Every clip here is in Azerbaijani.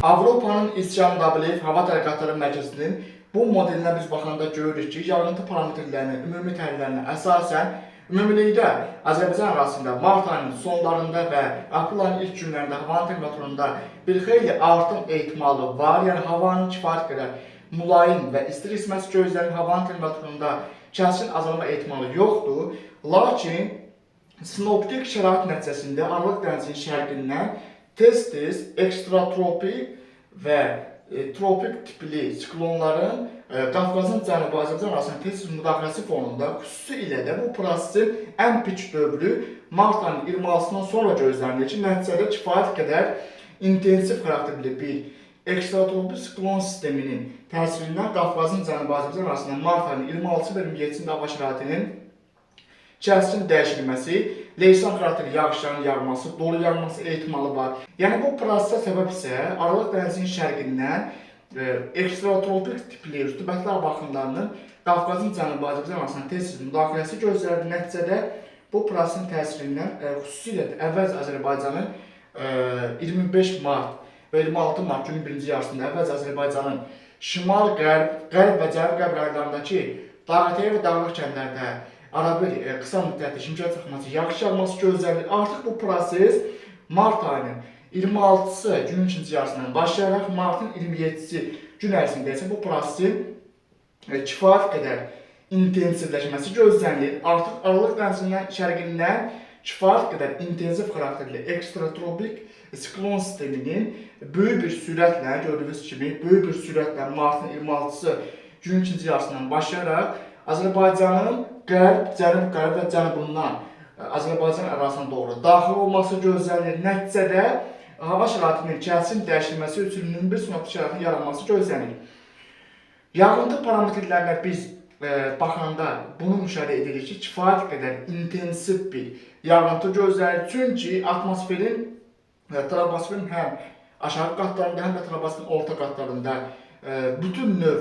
Avropanın İscandinaviya hava tədqiqatları mərkəzinin bu modelinə biz baxanda görürük ki, yağıntı parametrlərinin ümumi təhlillərinə əsasən ümumilikdə Azərbaycan arasında mart ayının sonlarında və aprel ayının ilk günlərində havanın temperaturunda bir xeyli artım ehtimalı var. Yəni havanın kifayət qədər mülayim və isti isməsi gözlənir. Havanın temperaturunda kəskin azalma ehtimalı yoxdur. Lakin sinoptik şərait nəticəsində Aralıq dənizinin şərqindən tez-tez ekstratropik və tropik tipli siklonların Qafqazın cənubu Azərbaycan arasında tez-tez müdaxiləsi fonunda xüsusi ilə də bu prosesin ən pik dövrü mart ayının 26-sından sonra gözlənilir ki, nəticədə kifayət qədər intensiv xarakterli bir ekstratropik siklon sisteminin təsirindən Qafqazın cənubu Azərbaycan arasında mart ayının 26 və 27-sində hava şəraitinin kəskin dəyişilməsi, leysan xarakterli yağışların yağması, dolu yağması ehtimalı var. Yəni bu prosesə səbəb isə Aralıq dənizinin şərqindən ekstratropik tipli rütubətli hava axınlarının Qafqazın cənubu Azərbaycan arasında tez-tez müdaxiləsi gözlənilir. Nəticədə bu prosesin təsirindən xüsusilə əvvəlcə Azərbaycanın 25 mart və 26 mart günün birinci yarısında əvvəlcə Azərbaycanın şimal, qərb və cənub rayonlarındakı Dağətəyə və Dağlıq kəndlərdə arabir qısa müddətli şimşək çaxması, yağış yağması gözlənilir. Artıq bu proses mart ayının 26-sı günün ikinci yarısından başlayaraq martın 27-si gün ərzində isə bu prosesin kifayət qədər intensivləşməsi gözlənilir. Artıq Aralıq dənizinin şərqindən kifayət qədər intensiv xarakterli ekstratropik siklon sisteminin böyük bir sürətlə, gördüyünüz kimi, böyük bir sürətlə martın 26-sı günün ikinci yarısından başlayaraq Azərbaycanın qərb, cənub-qərb və cənubundan Azərbaycan ərazisinə doğru daxil olması gözlənilir. Nəticədə hava şəraitinin kəskin dəyişilməsi üçün bir sinoptik şəraitin yaranması gözlənilir. Yağıntı parametrlərinə biz baxanda bunu müşahidə edirik ki, kifayət qədər intensiv bir yağıntı gözlənilir. Çünki troposferin həm aşağı qatlarında, həm də troposferin orta qatlarında bütün növ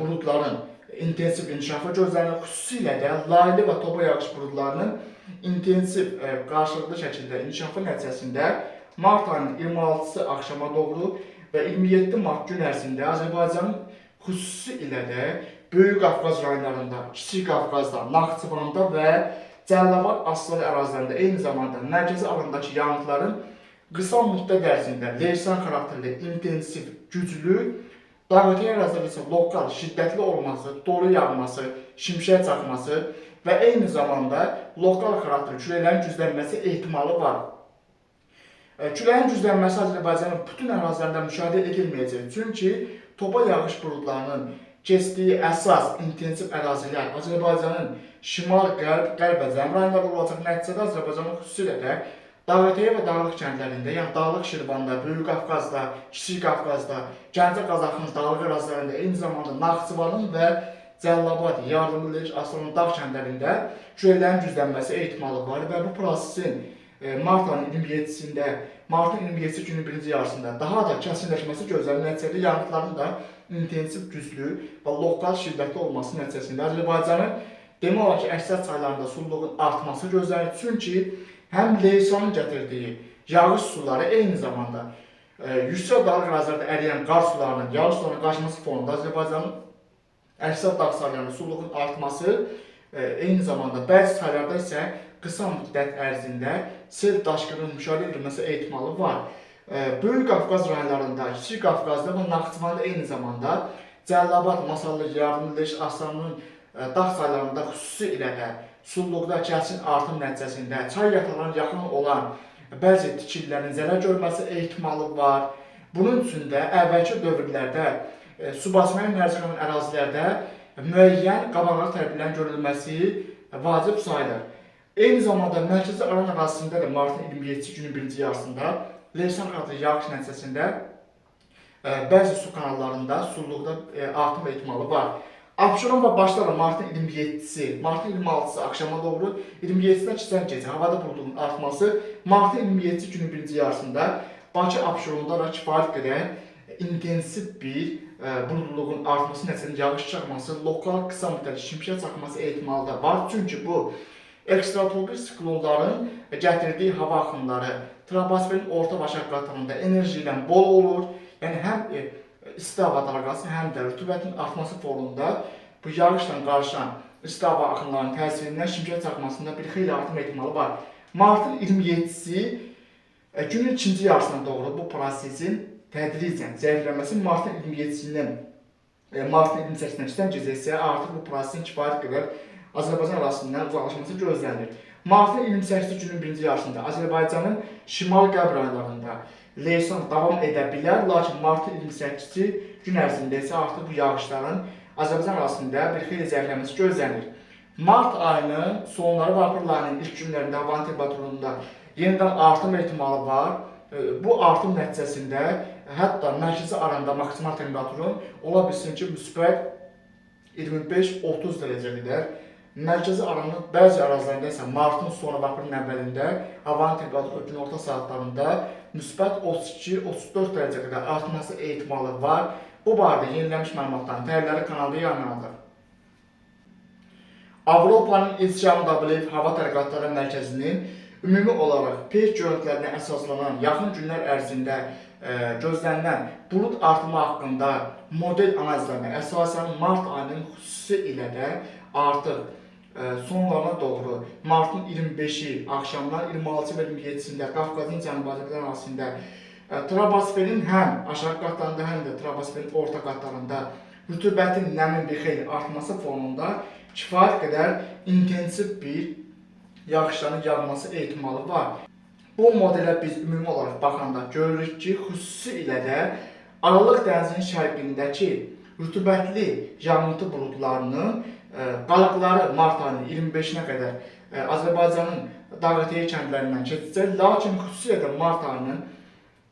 buludların intensiv inkişafı gözlənilir. Xüsusilə də laylı və topa yağış buludlarının intensiv qarşılıqlı şəkildə inkişafı nəticəsində mart ayının 26-sı axşama doğru və 27 mart gün ərzində Azərbaycanın xüsusi ilə də Böyük Qafqaz rayonlarında, Kiçik Qafqazda, Naxçıvanda və Cəlilabad Astara ərazilərində, eyni zamanda mərkəzi alandakı yağıntıların qısa müddət ərzində leysan xarakterli, intensiv, güclü, dağıtı ərazilərdə isə lokal, şiddətli olması, dolu yağması, şimşək çaxması və eyni zamanda lokal xarakterli küləklərin güclənməsi ehtimalı var. Küləyin güclənməsi Azərbaycanın bütün ərazilərində müşahidə edilməyəcək. Çünki topa yağış buludlarının keçdiyi əsas intensiv ərazilər Azərbaycanın şimal, qərb və cənub rayonlarında olacaq. Nəticədə Azərbaycanın xüsusilə də Dağətəyə və Dağlıq kəndlərində, yəni Dağlıq Şirvanda, Böyük Qafqazda, Kiçik Qafqazda, Gəncə Qazaxın dağlıq ərazilərində, eyni zamanda Naxçıvanın və Cəlilabad, Yardımlı, Astara dağ kəndlərində küləklərin güclənməsi ehtimalı var və bu prosesin mart ayının 27-sində, martın 27-si günün birinci yarısında daha da kəskinləşməsi gözlənilir. Nəticədə yağıntıların da intensiv, güclü və lokal şiddətli olması nəticəsində Azərbaycanın demək olar ki, əksər çaylarında sululuğun artması gözlənilir. Çünki həm leysanın gətirdiyi yağış suları, eyni zamanda yüksək dağlıq ərazilərdə əriyən qar sularının, yağış sularının qaçması fonunda Azərbaycanın əksər dağ sahələrində sululuğun artması, eyni zamanda bəzi sahələrdə isə qısa müddət ərzində sel daşqınının müşahidə edilməsi ehtimalı var. Böyük Qafqaz rayonlarında, Kiçik Qafqazda və Naxçıvanda eyni zamanda Cəlilabad, Masallı, Yardımlı, Astaranın dağ sahələrində xüsusi ilə də sululuqda kəskin artım nəticəsində çay yatağına yaxın olan bəzi tikililərin zərər görməsi ehtimalı var. Bunun üçün də əvvəlki dövrlərdə su basmaya məruz qalan ərazilərdə müəyyən qabaqlar tədbirlərin görülməsi vacib sayılır. Eyni zamanda mərkəzi aran ərazisində də martın 27-ci günün birinci yarısında leysan xarakterli yağış nəticəsində bəzi su kanallarında sululuqda artım ehtimalı var. Abşeron və Başdara martın 27-si, martın 26-sı axşama doğru, 27-dən keçən gecə havada buludun artması, martın 27-ci günün birinci yarısında Bakı Abşeronda da kifayət qədər intensiv bir buludluğun artması nəticəsində yağış çaxması, lokal qısa müddətli şimşək çaxması ehtimalı da var. Çünki bu ekstratropik siklonların gətirdiyi hava axınları troposferin orta başaq qatlarında enerji ilə bol olur. Yəni həm isti hava dalğası, həm də rütubətin artması fonunda bu yağışla qarışan isti hava axınlarının təsirindən şimşək çaxmasında bir xeyli artım ehtimalı var. Martın 27-si günün ikinci yarısına doğru bu prosesin tədricən zəifləməsi martın 27-sindən martın 28-nə keçən gecə isə artıq bu prosesin kifayət qədər Azərbaycan arasından uzaqlaşması gözlənilir. Martın 28-ci günün birinci yarısında Azərbaycanın şimal-qərb rayonlarında leysan davam edə bilər, lakin martın 28-ci gün ərzində isə artıq bu yağışların Azərbaycan arasında bir xeyli zəifləməsi gözlənilir. Mart ayının sonları və aprel ayının ilk günlərində havanın temperaturunda yenidən artım ehtimalı var. Bu artım nəticəsində hətta mərkəzi aranda maksimal temperaturun ola bilsin ki, müsbət 25-30 dərəcə qədər. Mərkəzi aranın bəzi ərazilərində isə martın sonu və aprelin əvvəlində havanın temperaturu gün orta saatlarında müsbət 32-34 dərəcə qədər artması ehtimalı var. Bu barədə yenilənmiş məlumatların təhlilləri kanalda yayımlanacaq. Avropanın İlçam Dablev Hava Tədqiqatları Mərkəzinin ümumi olaraq peyk görüntülərinə əsaslanan yaxın günlər ərzində gözlənilən bulud artımı haqqında model analizlərinə əsasən mart ayının xüsusi ilə də artıq sonlarına doğru martın 25-i axşamdan 26 və 27-sində Qafqazın Cənubi Azərbaycan arasında troposferin həm aşağı qatlarında, həm də troposferin orta qatlarında rütubətin nəmin bir xeyli artması fonunda kifayət qədər intensiv bir yağışların yağması ehtimalı var. Bu modelə biz ümumi olaraq baxanda görürük ki, xüsusi ilə də Aralıq dənizinin şərqindəki rütubətli yağıntı buludlarının qalıqları mart ayının 25-nə qədər Azərbaycanın dağ-eteği kəndlərindən keçəcək. Lakin xüsusilə də mart ayının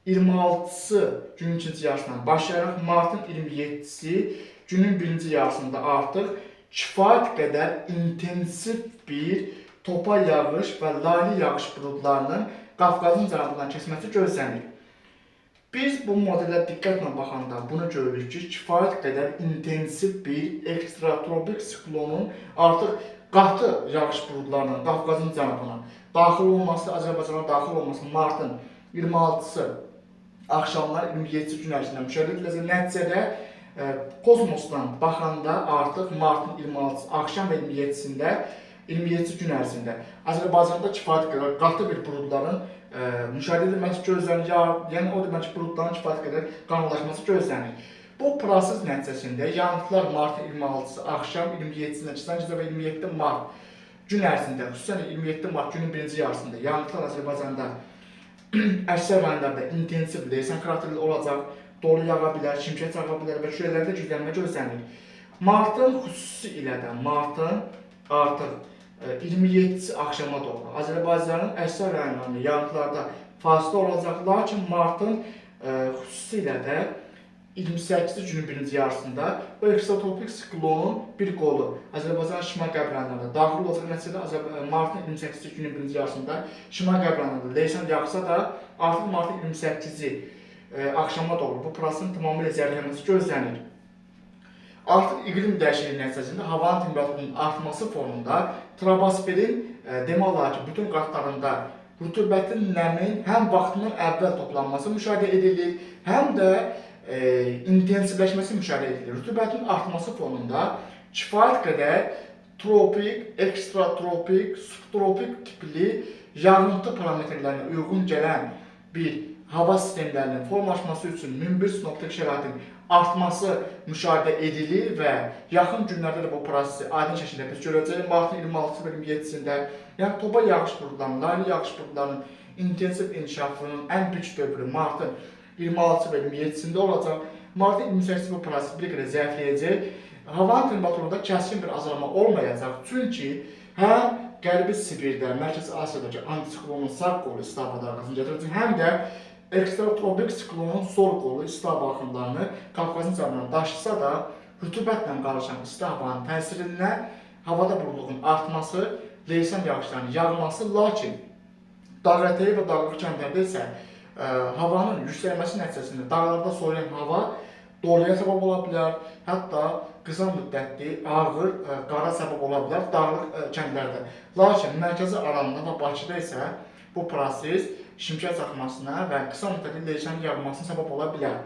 26-sı günün ikinci yarısından başlayaraq martın 27-si günün birinci yarısında artıq kifayət qədər intensiv bir topa yağış və laylı yağış buludlarının Qafqazın cənubundan keçməsi gözlənir. Biz bu modelə diqqətlə baxanda bunu görürük ki, kifayət qədər intensiv bir ekstratropik siklonun artıq qatı yağış buludlarının Qafqazın cənubuna daxil olması, Azərbaycana daxil olması martın 26-sı axşamlar 27-ci gün ərzində müşahidə ediləcək. Nəticədə kosmosdan baxanda artıq martın 26-sı axşam və 27-sində 27 gün ərzində Azərbaycanda kifayət qədər qatı bir buludların müşahidə edilməsi gözlənir. Yəni o demək ki, buludların kifayət qədər qalınlaşması gözlənir. Bu proses nəticəsində yağıntılar martın 26-sı axşam 27-sinə keçən gecə və 27 mart gün ərzində, xüsusən 27 mart günün birinci yarısında yağıntılar Azərbaycanda əksər rayonlarda intensiv leysan xarakterli olacaq, dolu yağa bilər, şimşək çaxa bilər və şüələrdə güclənmə gözlənilir. Martın xüsusi ilə də martın artıq 27-si axşama doğru Azərbaycanın əksər rayonlarında yağıntılarda fasilə olacaq, lakin martın xüsusi ilə də 28-ci günün birinci yarısında bu ekstratropik siklonun bir qolu Azərbaycanın şimal-qərb rayonlarında daxil olacaq. Nəticədə martın 28-ci günün birinci yarısında şimal-qərb rayonlarında leysan yağsa da artıq martın 28-ci axşama doğru bu prosesin tamamilə zəifləməsi gözlənir. Artıq iqlim dəyişikliyi nəticəsində havanın temperaturunun artması fonunda troposferin demək olar ki, bütün qatlarında rütubətin nəmin həm vaxtından əvvəl toplanması müşahidə edilir, həm də intensivləşməsi müşahidə edilir. Rütubətin artması fonunda kifayət qədər tropik, ekstratropik, subtropik tipli yağıntı parametrlərinə uyğun gələn bir hava sistemlərinin formalaşması üçün mümbir sinoptik şəraitin artması müşahidə edilir və yaxın günlərdə də bu prosesi aydın şəkildə biz görəcəyik. Martın 26-sı və 27-sində yəni topa yağış buludlarının, laylı yağış buludlarının intensiv inkişafının ən büyük dövrü martın 26-sı və 27-sində olacaq. Martın 28-ci bu proses bir qədər zəifləyəcək. Havanın temperaturunda kəskin bir azalma olmayacaq. Çünki həm Qərbi Sibirdə, Mərkəzi Asiyadakı antisiklonun sağ qolu isti hava dalğasını gətirəcək, həm də ekstratropik siklonun sol qolu isti hava axınlarını Qafqazın cənubuna daşısa da, rütubətlə qarışan isti havanın təsirindən havada buludluğun artması, leysan yağışlarının yağması, lakin dağ-eteği və dağlıq kəndlərdə isə havanın yüksəlməsi nəticəsində dağlarda soyuyan hava doluya səbəb ola bilər, hətta qısa müddətli ağır qara səbəb ola bilər dağlıq kəndlərdə. Lakin mərkəzi aralığında və Bakıda isə bu proses şimşək çaxmasına və qısa müddətli leysan yağmasına səbəb ola bilər.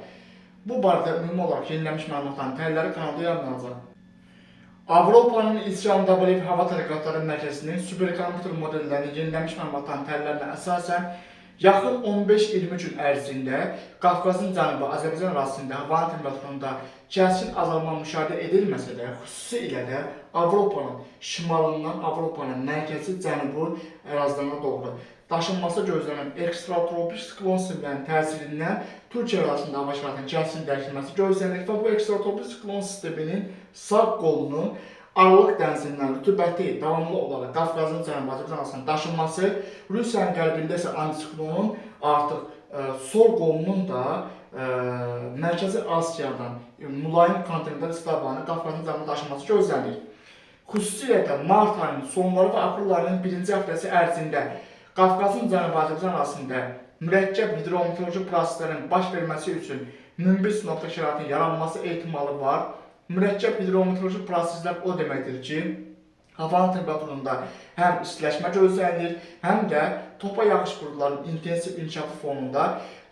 Bu barədə ümumi olaraq yenilənmiş məlumatların təhlilləri kanalda yayımlanacaq. Avropanın İslam WF Hava Tədqiqatları Mərkəzinin superkompüter modellərinin yenilənmiş məlumatların təhlillərinə əsasən yaxın 15-20 gün ərzində Qafqazın cənubu Azərbaycan ərazisində havanın temperaturunda kəskin azalma müşahidə edilməsə də, xüsusilə də Avropanın şimalından Avropanın mərkəzi cənubu ərazilərinə doğru daşınması gözlənilən ekstratropik siklon sistemlərinin təsirindən Türkiyə ərazisində hava şəraitinin kəskin dəyişilməsi gözlənilir və bu ekstratropik siklon sisteminin sağ qolunun Aralıq dənizindən rütubəti davamlı olaraq Qafqazın cənubu Azərbaycan arasında daşınması, Rusiyanın qərbində isə antisiklonun artıq sol qolunun da Mərkəzi Asiyadan mülayim kontinental isti havanın Qafqazın cənubuna daşınması gözlənilir. Xüsusilə də mart ayının sonları və aprel ayının birinci həftəsi ərzində Qafqazın cənubu Azərbaycan arasında mürəkkəb hidrometeoroloji proseslərin baş verməsi üçün münbit sinoptik şəraitin yaranması ehtimalı var. Mürəkkəb hidrometeoroloji proseslər o deməkdir ki, havanın temperaturunda həm istiləşmə gözlənilir, həm də topa yağış buludlarının intensiv inkişafı fonunda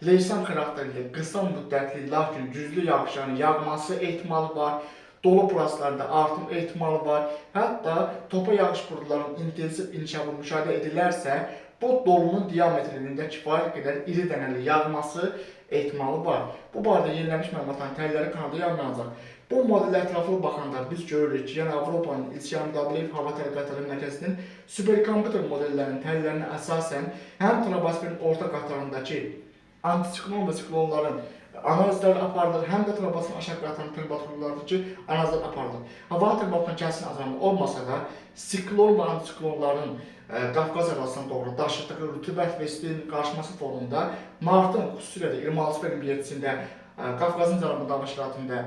leysan xarakterli, qısa müddətli, lakin güclü yağışların yağması ehtimalı var. Dolu proseslərində artım ehtimalı var. Hətta topa yağış buludlarının intensiv inkişafı müşahidə edilərsə, bu dolunun diametrində kifayət qədər iri dənəli yağması ehtimalı var. Bu barədə yenilənmiş məlumatların təhlilləri kanalda yayımlanacaq. Bu modellə ətraflı baxanda biz görürük ki, yəni Avropanın İslam WF Hava Tədqiqatları Mərkəzinin superkompüter modellərinin təhlillərinə əsasən həm troposferin orta qatlarındakı antisiklon və siklonların analizləri aparılır, həm də troposferin aşağı qatlarının temperaturlarındakı analizlər aparılır. Havanın temperaturunun kəskin azalma olmasa da, siklon və antisiklonların Qafqaz ərazisine doğru daşıdığı rütubət və istinin qarşıması fonunda martın xüsusilə də 26 və 27-sində Qafqazın cənubunda hava şəraitində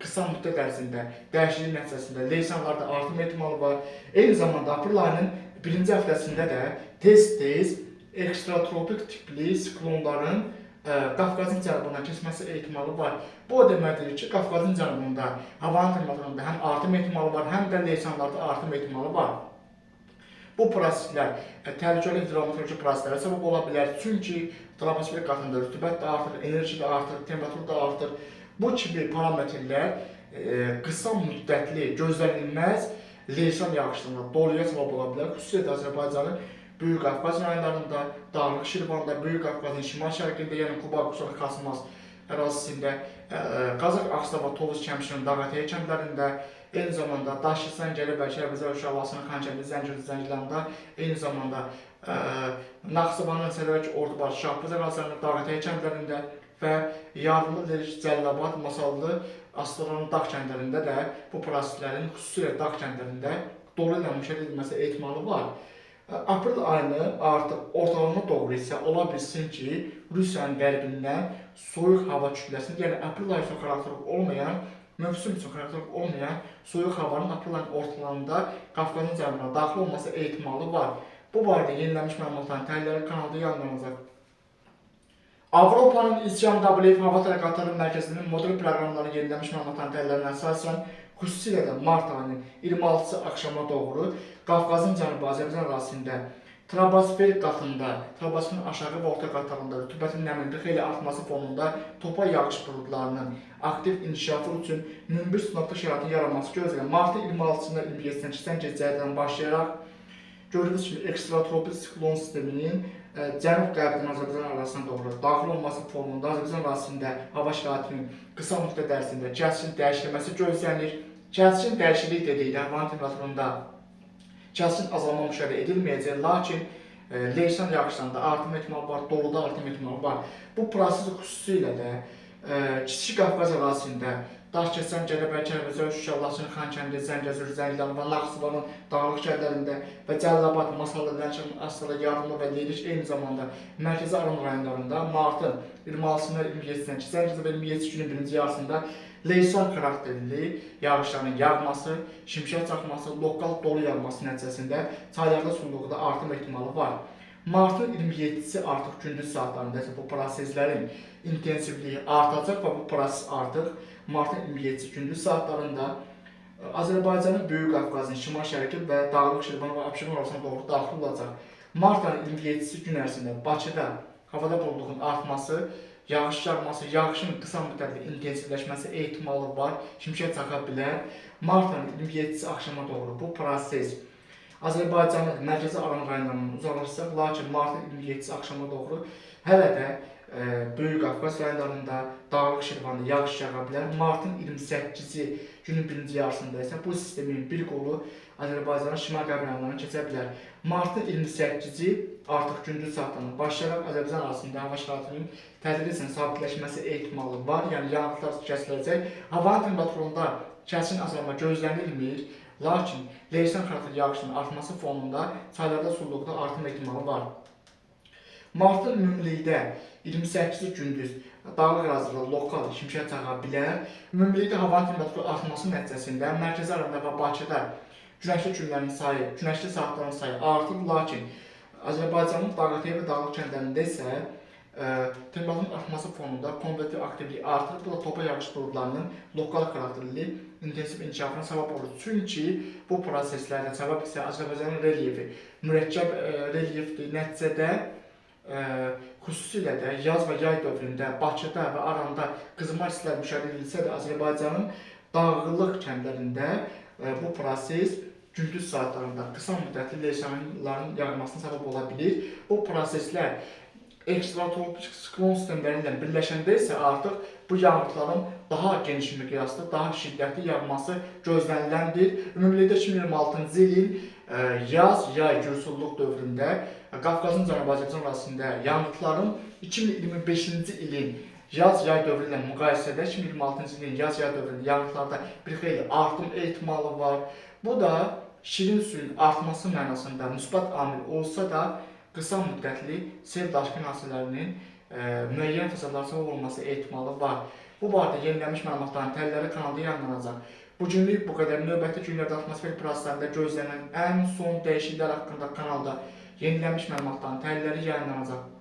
qısa müddət ərzində dəyişiklik nəticəsində leysanlarda artım ehtimalı var. Eyni zamanda aprel ayının birinci həftəsində də tez-tez ekstratropik tipli siklonların Qafqazın cənubuna keçməsi ehtimalı var. Bu o deməkdir ki, Qafqazın cənubunda havanın temperaturunda həm artım ehtimalı var, həm də leysanlarda artım ehtimalı var. Bu proseslər təhlükəli hidrometeoroloji proseslərə səbəb ola bilər. Çünki troposfer qatında rütubət də artır, enerji də artır, temperatur da artır. Bu kimi parametrlər qısa müddətli, gözlənilməz leysan yağışlarına, doluya səbəb ola bilər. Xüsusilə də Azərbaycanın Böyük Qafqaz rayonlarında, Dağlıq Şirvanda, Böyük Qafqazın şimal-şərqində, yəni Quba-Qusar-Xasmaz ərazisində, Qazax-Ağstafa, Tovuz Kəmşinin Dağətəyə kəndlərində, eyni zamanda Daşlısan, Gələ, Kərbəzər, Uşaqlasının Xankəndi, Zəngəzur, Zəngiləndə, eyni zamanda Naxçıvanın Səlvək, Ordubad, Şahbuz ərazilərində, Dağətəyə kəndlərində və Yarlı, Leriş, Cəllabad, Masallı, Astaranın dağ kəndlərində də bu proseslərin xüsusilə dağ kəndlərində dolu ilə müşahidə edilməsi ehtimalı var. Aprel ayını artıq ortalığına doğru isə ola bilsin ki, Rusiyanın qərbindən soyuq hava kütləsinin, yəni aprel ayı üçün xarakterik olmayan, mövsüm üçün xarakterik olmayan soyuq havanın aprel ayının ortalarında Qafqazın cənubuna daxil olması ehtimalı var. Bu barədə yenilənmiş məlumatların təhlilləri kanalda yayımlanacaq. Avropanın İslam WF Hava Tədqiqatları Mərkəzinin model proqramlarının yenilənmiş məlumatların təhlillərinə əsasən xüsusilə də mart ayının 26-sı axşama doğru Qafqazın cənubu Azərbaycan ərazisində troposfer qatında, troposferin aşağı və orta qatlarında rütubətin nəmliliyi xeyli artması fonunda topa yağış buludlarının aktiv inkişafı üçün münbit sinoptik şəraitin yaranması gözlənir. Martın 26-sında 27-dən keçən gecələrdən başlayaraq gördüyünüz kimi ekstratropik siklon sisteminin cənub-qərbdən Azərbaycan arasına doğru daxil olması fonunda Azərbaycan ərazisində hava şəraitinin qısa müddət ərzində kəskin dəyişilməsi gözlənilir. Kəskin dəyişiklik dedikdə havanın temperaturunda kəskin azalma müşahidə edilməyəcək, lakin leysan yağışlarında artım ehtimalı var, doluda artım ehtimalı var. Bu proses xüsusilə də Kiçik Qafqaz ərazisində Daşkəsən, Gədəbəy, Kərbəzər, Şuşa, Xankəndi, Zəngəzur, Zəngilan və Naxçıvanın dağlıq şəhərlərində və Cəllabad, Masallı, Lənkəran, Astara, Yarımlı və Leriş eyni zamanda mərkəzi Aran rayonlarında martın 26-sından 27-dən Zəngəzur və 27 günün birinci yarısında leysan xarakterli yağışların yağması, şimşək çaxması, lokal dolu yağması nəticəsində çaylarda sunluqda artım ehtimalı var. Martın 27-si artıq gündüz saatlarında isə bu proseslərin intensivliyi artacaq və bu proses artıq martın 27-si gündüz saatlarında Azərbaycanın Böyük Qafqazın şimal-şərqi və Dağlıq Şirvan və Abşeron arasına doğru daxil olacaq. Mart ayının 27-si gün ərzində Bakıda havada buludluğun artması yağış yağması, yağışın qısa müddətli intensivləşməsi ehtimalı var, şimşək çaxa bilər. Martın 27-si axşama doğru bu proses Azərbaycanın mərkəzi Aran rayonlarından uzaqlaşacaq, lakin martın 27-si axşama doğru hələ də Böyük Qafqaz rayonlarında, Dağlıq Şirvanda yağış yağa bilər. Martın 28-ci günün birinci yarısında isə bu sistemin bir qolu Azərbaycanın şimal-qərb rayonlarına keçə bilər. Martın 28-ci artıq gündüz saatlarından başlayaraq Azərbaycan arasında hava şəraitinin tədricən sabitləşməsi ehtimalı var, yəni yağıntılar kəsiləcək. Havanın temperaturunda kəsin azalma gözlənilmir, lakin leysan xarakterli yağışın artması fonunda çaylarda sululuqda artım ehtimalı var. Martın ümumilikdə 28-ci gündüz dağlıq ərazidə lokal şimşək çaxa bilər. Ümumilikdə havanın temperaturu artması nəticəsində mərkəzi Aranda və Bakıda günəşli günlərin sayı, günəşli saatların sayı artır, lakin Azərbaycanın Dağlıqətəyə və Dağlıq kəndlərində isə temperaturun artması fonunda konvektiv aktivlik artır. Bu da topa yağış buludlarının lokal xarakterli intensiv inkişafına səbəb olur. Çünki bu proseslərdə səbəb isə Azərbaycanın relyefi mürəkkəb relyefdir. Nəticədə xüsusilə də yaz və yay dövründə Bakıda və Aranda qızmar hisslər müşahidə edilsə də Azərbaycanın dağlıq kəndlərində bu proses gündüz saatlarında qısa müddətli leysanların yağmasına səbəb ola bilir. Bu proseslər ekstratropik siklon sistemləri ilə birləşəndə isə artıq bu yağıntıların daha geniş miqyaslı, daha şiddətli yağması gözləniləndir. Ümumilikdə 2026-cı ilin yaz-yay gürsüllük dövründə Qafqazın Cənubi Azərbaycan arasında yağıntıların 2025-ci ilin yaz-yay dövrü ilə müqayisədə 2026-cı ilin yaz-yay dövründə yağıntılarda bir xeyli artım ehtimalı var. Bu da şirin suyun artması mənasında müsbət amil olsa da qısa müddətli sel daşqın hadisələrinin müəyyən fəsadlara səbəb olması ehtimalı var. Bu barədə yenilənmiş məlumatların təlləri kanalda yayınlanacaq. Bugünlük bu qədər. Növbəti günlərdə atmosfer proseslərində gözlənilən ən son dəyişikliklər haqqında kanalda yenilənmiş məlumatların təlləri yayınlanacaq.